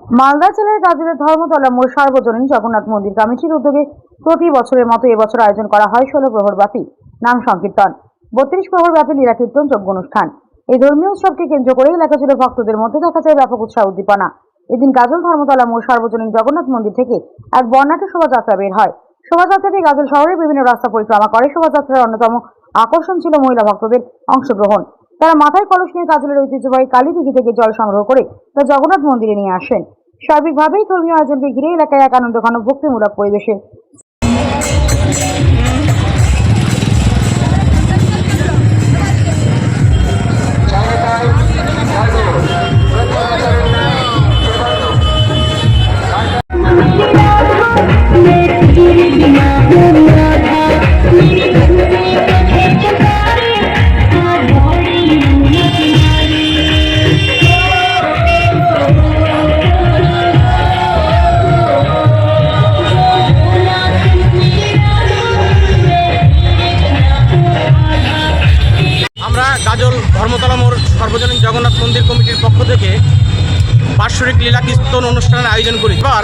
মালদা জেলার গাজলের ধর্মতলা মোড় সার্বজনীন জগন্নাথ মন্দির কমিটির উদ্যোগে প্রতি বছরের মতো এবছর আয়োজন করা হয় 16 প্রহর ব্যাপী নাম সংকীর্তন, 32 প্রহর ব্যাপী লীলা কীর্তন যজ্ঞ অনুষ্ঠান। এই ধর্মীয় উৎসবকে কেন্দ্র করে এলাকা জুড়ে ভক্তদের মধ্যে দেখা যায় ব্যাপক উৎসাহ উদ্দীপনা। এদিন গাজল ধর্মতলা মোড় সার্বজনীন জগন্নাথ মন্দির থেকে এক বর্ণাঢ্য শোভাযাত্রা বের হয়। শোভাযাত্রাটি গাজল শহরের বিভিন্ন রাস্তা পরিক্রমা করে। শোভাযাত্রার অন্যতম আকর্ষণ ছিল মহিলা ভক্তদের অংশগ্রহণ। তারা মাথায় কলস নিয়ে গাজলের ঐতিহ্যবাহী কালীদিঘি থেকে জল সংগ্রহ করে তা জগন্নাথ মন্দিরে নিয়ে আসেন। সার্বিকভাবেই ধর্মীয় আয়োজনকে ঘিরে এলাকায় এক আনন্দঘন ভক্তিমূলক পরিবেশে গাজল ধর্মতলা মোড় সার্বজনীন জগন্নাথ মন্দির কমিটির পক্ষ থেকে বাৎসরিক লীলা কীর্তন অনুষ্ঠানের আয়োজন করি। এবার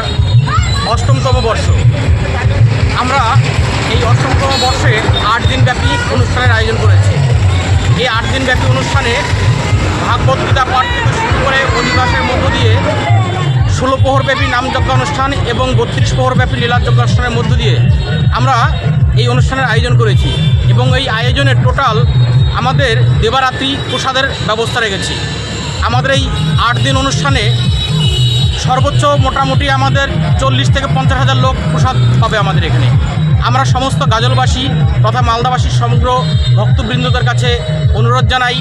8তম বর্ষ। আমরা এই 8তম বর্ষে 8 দিনব্যাপী অনুষ্ঠানের আয়োজন করেছি। এই 8 দিনব্যাপী অনুষ্ঠানে ভাগবত গীতা পাঠ থেকে শুরু করে অধিবাসের মধ্য দিয়ে 16 প্রহরব্যাপী নামযজ্ঞ অনুষ্ঠান এবং 32 প্রহরব্যাপী লীলাযজ্ঞ অনুষ্ঠানের মধ্য দিয়ে আমরা এই অনুষ্ঠানের আয়োজন করেছি এবং এই আয়োজনের টোটাল আমাদের দেবারাত্রি প্রসাদের ব্যবস্থা রেখেছি। আমাদের এই 8 দিন অনুষ্ঠানে সর্বোচ্চ মোটামুটি আমাদের 40 থেকে 50,000 লোক প্রসাদ পাবে আমাদের এখানে। আমরা সমস্ত গাজলবাসী তথা মালদাবাসীর সমগ্র ভক্তবৃন্দদের কাছে অনুরোধ জানাই,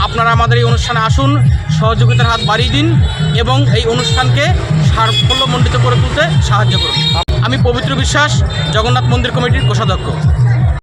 আপনারা আমাদের এই অনুষ্ঠানে আসুন, সহযোগিতার হাত বাড়িয়ে দিন এবং এই অনুষ্ঠানকে সাফল্যমণ্ডিত করে তুলতে সাহায্য করুন। আমি পবিত্র বিশ্বাস, জগন্নাথ মন্দির কমিটির কোষাধ্যক্ষ।